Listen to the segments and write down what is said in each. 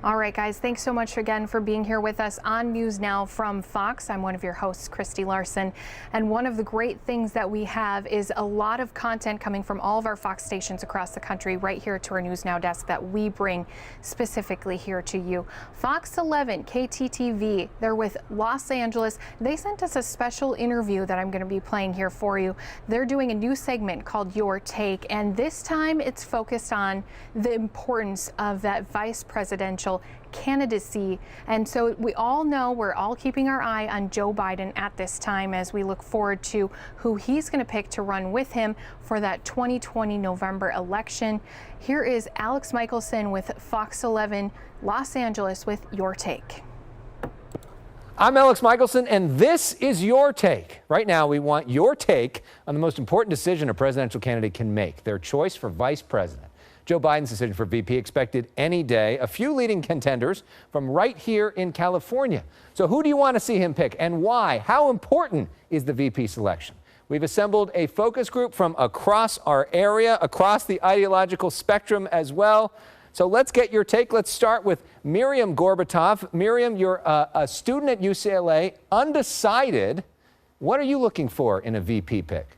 All right, guys, thanks so much again for being here with us on News Now from Fox. I'm one of your hosts, Christy Larson. And one of the great things that we have is a lot of content coming from all of our Fox stations across the country right here to our News Now desk that we bring specifically here to you. Fox 11, KTTV, they're with Los Angeles. They sent us a special interview that I'm going to be playing here for you. They're doing a new segment called Your Take, and this time it's focused on the importance of that vice presidential candidacy. And so we all know we're all keeping our eye on Joe Biden at this time as we look forward to who he's going to pick to run with him for that 2020 November election. Here is Alex Michelson with Fox 11 Los Angeles with Your Take. I'm Alex Michelson, and this is Your Take. Right now, we want your take on the most important decision a presidential candidate can make, their choice for vice president. Joe Biden's decision for VP expected any day. A few leading contenders from right here in California. So who do you want to see him pick and why? How important is the VP selection? We've assembled a focus group from across our area, across the ideological spectrum as well. So let's get your take. Let's start with Miriam Gorbatov. Miriam, you're a student at UCLA, undecided. What are you looking for in a VP pick?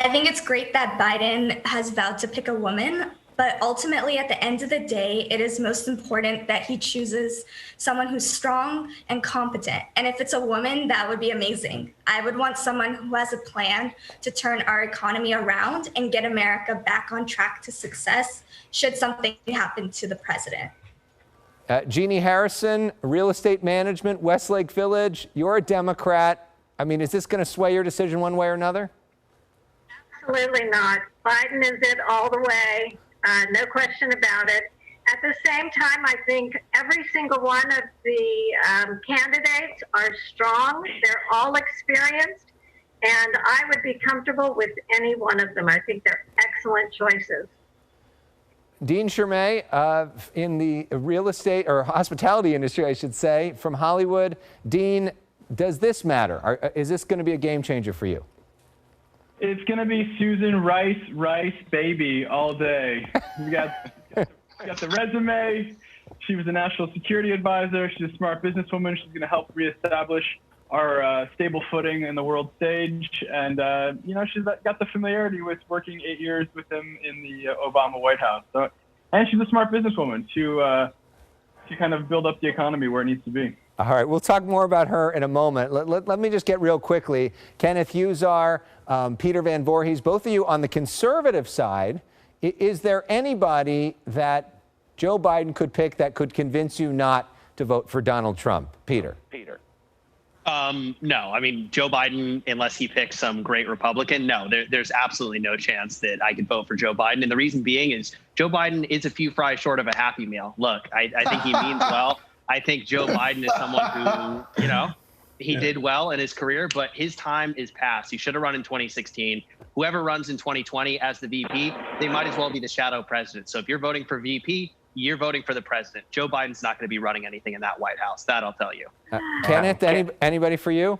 I think it's great that Biden has vowed to pick a woman, but ultimately at the end of the day, it is most important that he chooses someone who's strong and competent. And if it's a woman, that would be amazing. I would want someone who has a plan to turn our economy around and get America back on track to success should something happen to the president. Jeannie Harrison, real estate management, Westlake Village. You're a Democrat. I mean, is this going to sway your decision one way or another? Absolutely not. Biden is it all the way, no question about it. At the same time, I think every single one of the candidates are strong. They're all experienced, and I would be comfortable with any one of them. I think they're excellent choices. Dean Shermay, in the real estate or hospitality industry, I should say, from Hollywood. Dean, does this matter? Is this going to be a game changer for you? It's going to be Susan Rice, baby, all day. We got the resume. She was a national security advisor. She's a smart businesswoman. She's going to help reestablish our stable footing in the world stage. And, she's got the familiarity with working 8 years with him in the Obama White House. So, and she's a smart businesswoman to kind of build up the economy where it needs to be. All right, we'll talk more about her in a moment. Let me just get real quickly. Kenneth Husar, Peter Van Voorhees, both of you on the conservative side. Is there anybody that Joe Biden could pick that could convince you not to vote for Donald Trump? Peter. No, I mean, Joe Biden, unless he picks some great Republican, no, there's absolutely no chance that I could vote for Joe Biden. And the reason being is Joe Biden is a few fries short of a Happy Meal. Look, I think he means well. I think Joe Biden is someone who, he did well in his career, but his time is past. He should have run in 2016. Whoever runs in 2020 as the VP, they might as well be the shadow president. So if you're voting for VP, you're voting for the president. Joe Biden's not going to be running anything in that White House. That I'll tell you. Kenneth, anybody for you?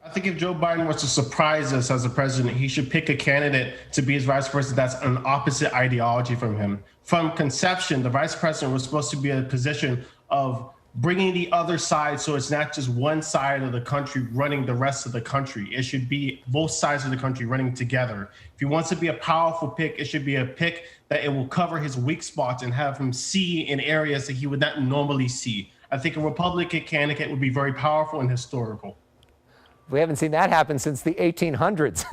I think if Joe Biden was to surprise us as a president, he should pick a candidate to be his vice president that's an opposite ideology from him. From conception, the vice president was supposed to be in a position of bringing the other side, so it's not just one side of the country running the rest of the country. It should be both sides of the country running together. If he wants to be a powerful pick, it should be a pick that it will cover his weak spots and have him see in areas that he would not normally see. I think a Republican candidate would be very powerful and historical. We haven't seen that happen since the 1800s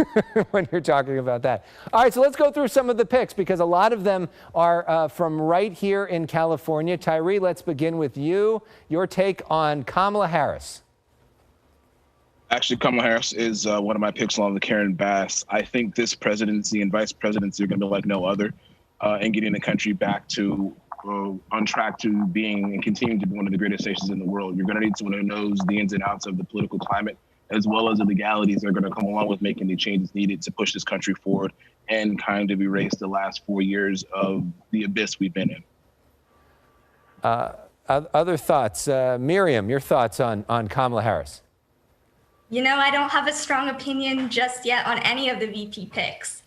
when you're talking about that. All right, so let's go through some of the picks because a lot of them are from right here in California. Tyree, let's begin with you. Your take on Kamala Harris. Actually, Kamala Harris is one of my picks along with Karen Bass. I think this presidency and vice presidency are going to be like no other and getting the country back to on track to being and continuing to be one of the greatest nations in the world. You're going to need someone who knows the ins and outs of the political climate, as well as the legalities that are going to come along with making the changes needed to push this country forward and kind of erase the last 4 years of the abyss we've been in. Other thoughts? Miriam, your thoughts on Kamala Harris? I don't have a strong opinion just yet on any of the VP picks.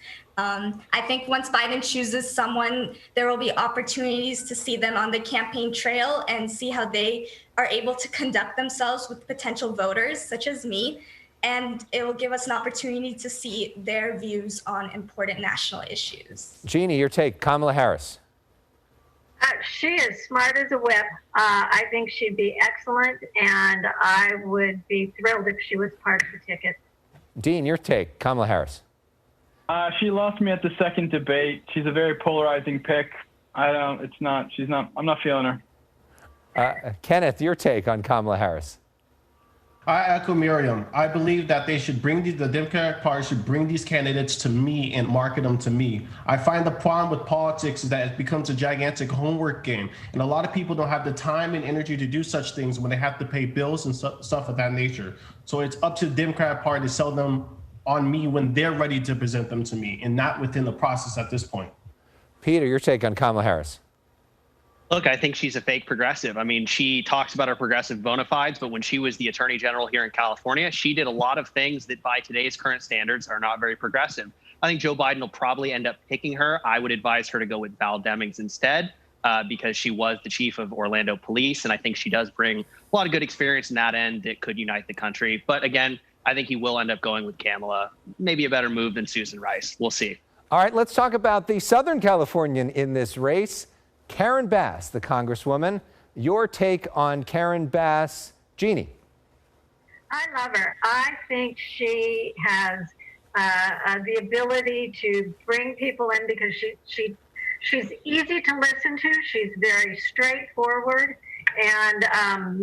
I think once Biden chooses someone, there will be opportunities to see them on the campaign trail and see how they are able to conduct themselves with potential voters, such as me. And it will give us an opportunity to see their views on important national issues. Jeannie, your take, Kamala Harris. She is smart as a whip. I think she'd be excellent, and I would be thrilled if she was part of the ticket. Dean, your take, Kamala Harris. She lost me at the second debate. She's a very polarizing pick. I'm not feeling her. Kenneth, your take on Kamala Harris. I echo Miriam. I believe that they should the Democratic Party should bring these candidates to me and market them to me. I find the problem with politics is that it becomes a gigantic homework game. And a lot of people don't have the time and energy to do such things when they have to pay bills and stuff of that nature. So it's up to the Democratic Party to sell them on me when they're ready to present them to me and not within the process at this point. Peter, your take on Kamala Harris. Look, I think she's a fake progressive. I mean, she talks about her progressive bona fides, but when she was the attorney general here in California, she did a lot of things that by today's current standards are not very progressive. I think Joe Biden will probably end up picking her. I would advise her to go with Val Demings instead, because she was the chief of Orlando Police, and I think she does bring a lot of good experience in that end that could unite the country. But again, I think he will end up going with Kamala. Maybe a better move than Susan Rice. We'll see. All right, let's talk about the Southern Californian in this race, Karen Bass, the Congresswoman. Your take on Karen Bass, Jeannie. I love her. I think she has the ability to bring people in because she's easy to listen to. She's very straightforward. And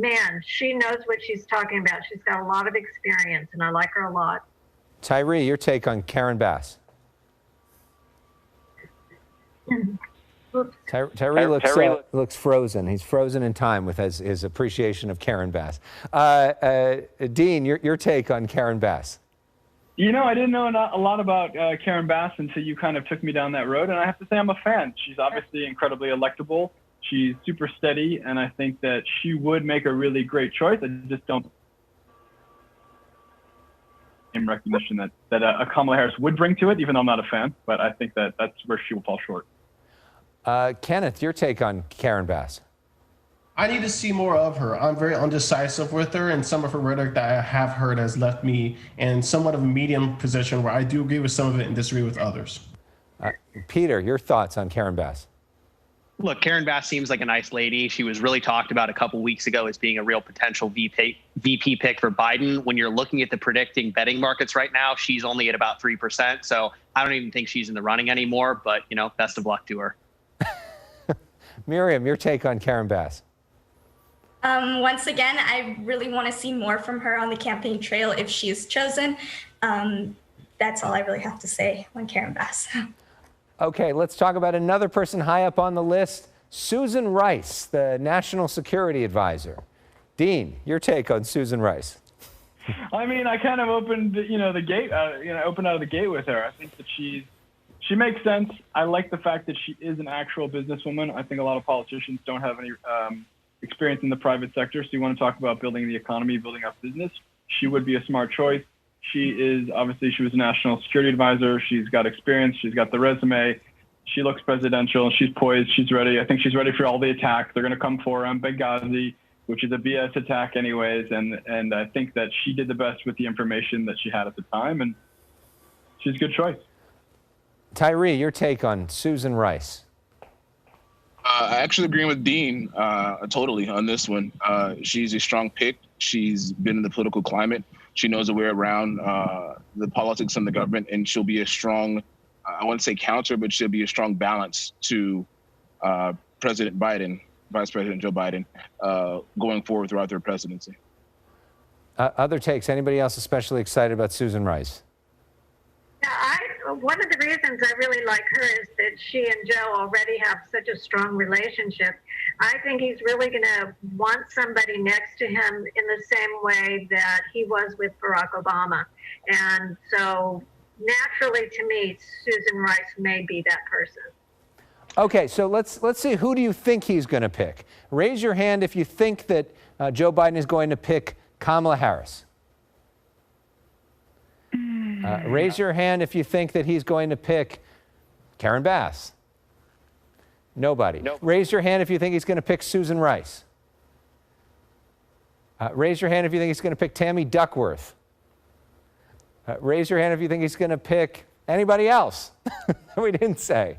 man, she knows what she's talking about. She's got a lot of experience, and I like her a lot. Tyree, your take on Karen Bass. Tyree looks frozen. He's frozen in time with his appreciation of Karen Bass. Dean, your take on Karen Bass. You know, I didn't know a lot about Karen Bass until you kind of took me down that road, and I have to say I'm a fan. She's obviously incredibly electable. She's super steady, and I think that she would make a really great choice. I just don't in recognition that a Kamala Harris would bring to it, even though I'm not a fan, but I think that that's where she will fall short. Kenneth, your take on Karen Bass. I need to see more of her. I'm very undecisive with her, and some of her rhetoric that I have heard has left me in somewhat of a medium position where I do agree with some of it and disagree with others. Peter, your thoughts on Karen Bass. Look, Karen Bass seems like a nice lady. She was really talked about a couple weeks ago as being a real potential VP pick for Biden. When you're looking at the predicting betting markets right now, she's only at about 3%. So I don't even think she's in the running anymore, but, you know, best of luck to her. Miriam, your take on Karen Bass. Once again, I really want to see more from her on the campaign trail if she is chosen. That's all I really have to say on Karen Bass. Okay, let's talk about another person high up on the list, Susan Rice, the National Security Advisor. Dean, your take on Susan Rice. I mean, I kind of opened, the gate, opened out of the gate with her. I think that she makes sense. I like the fact that she is an actual businesswoman. I think a lot of politicians don't have any experience in the private sector. So you want to talk about building the economy, building up business. She would be a smart choice. She was a national security advisor. She's got experience. She's got the resume. She looks presidential. She's poised. She's ready. I think she's ready for all the attacks. They're going to come for her on Benghazi, which is a BS attack anyways. And I think that she did the best with the information that she had at the time. And she's a good choice. Tyree, your take on Susan Rice. I actually agree with Dean totally on this one. She's a strong pick. She's been in the political climate. She knows the way around the politics and the government, and she'll be a strong, I wouldn't say counter, but she'll be a strong balance to President Biden, Vice President Joe Biden, going forward throughout their presidency. Other takes? Anybody else especially excited about Susan Rice? One of the reasons I really like her is that she and Joe already have such a strong relationship. I think he's really going to want somebody next to him in the same way that he was with Barack Obama. And so naturally, to me, Susan Rice may be that person. Okay, so let's see, who do you think he's going to pick? Raise your hand if you think that Joe Biden is going to pick Kamala Harris. Raise your hand if you think that he's going to pick Karen Bass? Nobody. Nope. Raise your hand if you think he's going to pick Susan Rice. Raise your hand if you think he's going to pick Tammy Duckworth. Raise your hand if you think he's going to pick anybody else. We didn't say.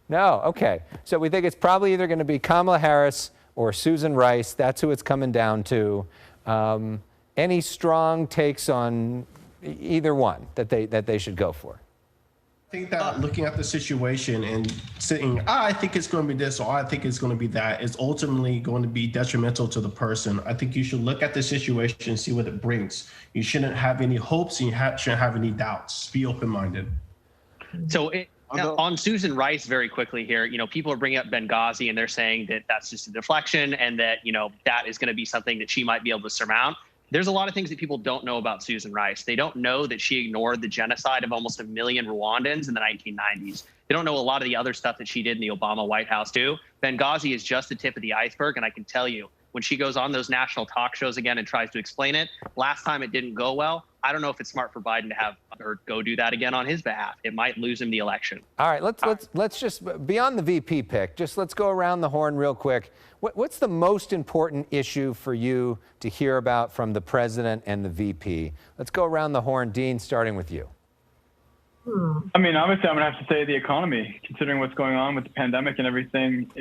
No, okay. So we think it's probably either going to be Kamala Harris or Susan Rice. That's who it's coming down to. Any strong takes on either one that they should go for? I think that looking at the situation and saying, I think it's going to be this or I think it's going to be that is ultimately going to be detrimental to the person. I think you should look at the situation and see what it brings. You shouldn't have any hopes and you shouldn't have any doubts. Be open-minded. So now, on Susan Rice, very quickly here, people are bringing up Benghazi and they're saying that that's just a deflection and that, that is going to be something that she might be able to surmount. There's a lot of things that people don't know about Susan Rice. They don't know that she ignored the genocide of almost 1 million Rwandans in the 1990s. They don't know a lot of the other stuff that she did in the Obama White House, too. Benghazi is just the tip of the iceberg, and I can tell you, when she goes on those national talk shows again and tries to explain it, last time it didn't go well. I don't know if it's smart for Biden to have her go do that again on his behalf. It might lose him the election. All right, let's just, beyond the VP pick, let's go around the horn real quick. What's the most important issue for you to hear about from the president and the VP? Let's go around the horn. Dean, starting with you. I mean, obviously, I'm going to have to say the economy, considering what's going on with the pandemic and everything.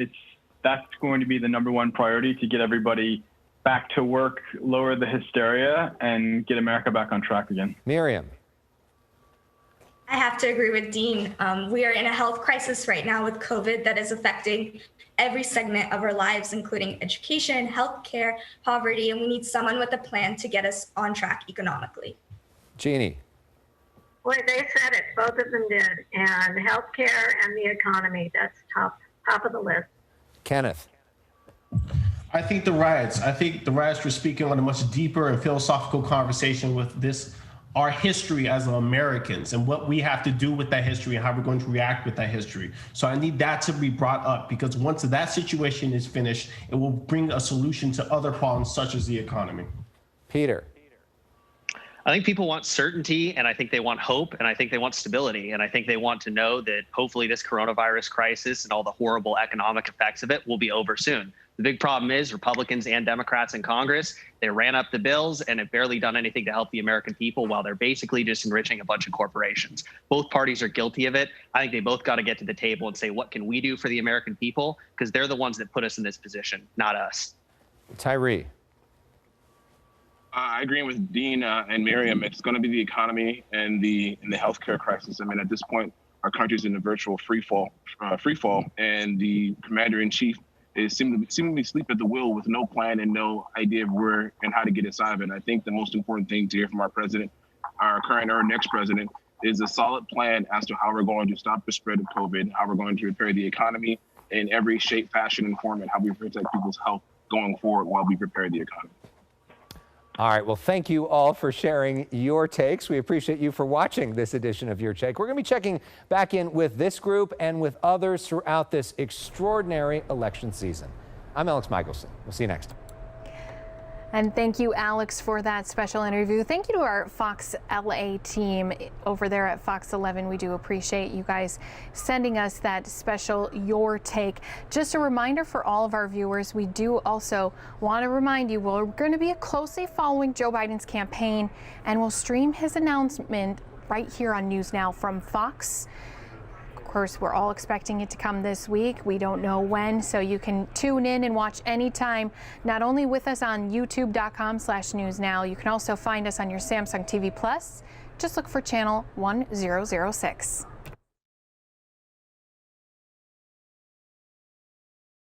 That's going to be the #1 priority to get everybody back to work, lower the hysteria, and get America back on track again. Miriam. I have to agree with Dean. We are in a health crisis right now with COVID that is affecting every segment of our lives, including education, healthcare, poverty, and we need someone with a plan to get us on track economically. Jeannie. Boy, they said it. Both of them did. And healthcare and the economy, that's top of the list. Kenneth. I think the riots were speaking on a much deeper and philosophical conversation with our history as Americans and what we have to do with that history and how we're going to react with that history. So I need that to be brought up because once that situation is finished, it will bring a solution to other problems such as the economy. Peter. I think people want certainty, and I think they want hope, and I think they want stability, and I think they want to know that hopefully this coronavirus crisis and all the horrible economic effects of it will be over soon. The big problem is Republicans and Democrats in Congress, they ran up the bills and have barely done anything to help the American people while they're basically just enriching a bunch of corporations. Both parties are guilty of it. I think they both got to get to the table and say, what can we do for the American people? Because they're the ones that put us in this position, not us. Tyree. I agree with Dean and Miriam. It's going to be the economy and the healthcare crisis. I mean, at this point, our country's in a virtual free fall, and the commander-in-chief is seemingly asleep at the wheel with no plan and no idea of where and how to get us out of it. I think the most important thing to hear from our president, our current or next president, is a solid plan as to how we're going to stop the spread of COVID, how we're going to repair the economy in every shape, fashion, and form, and how we protect people's health going forward while we prepare the economy. All right, well, thank you all for sharing your takes. We appreciate you for watching this edition of Your Take. We're going to be checking back in with this group and with others throughout this extraordinary election season. I'm Alex Michelson. We'll see you next time. And thank you, Alex, for that special interview. Thank you to our Fox LA team over there at Fox 11. We do appreciate you guys sending us that special Your Take. Just a reminder for all of our viewers, we do also want to remind you we're going to be closely following Joe Biden's campaign, and we'll stream his announcement right here on News Now from Fox. Of course, we're all expecting it to come this week. We don't know when, so you can tune in and watch anytime, not only with us on youtube.com/newsnow, you can also find us on your Samsung TV Plus. Just look for channel 1006.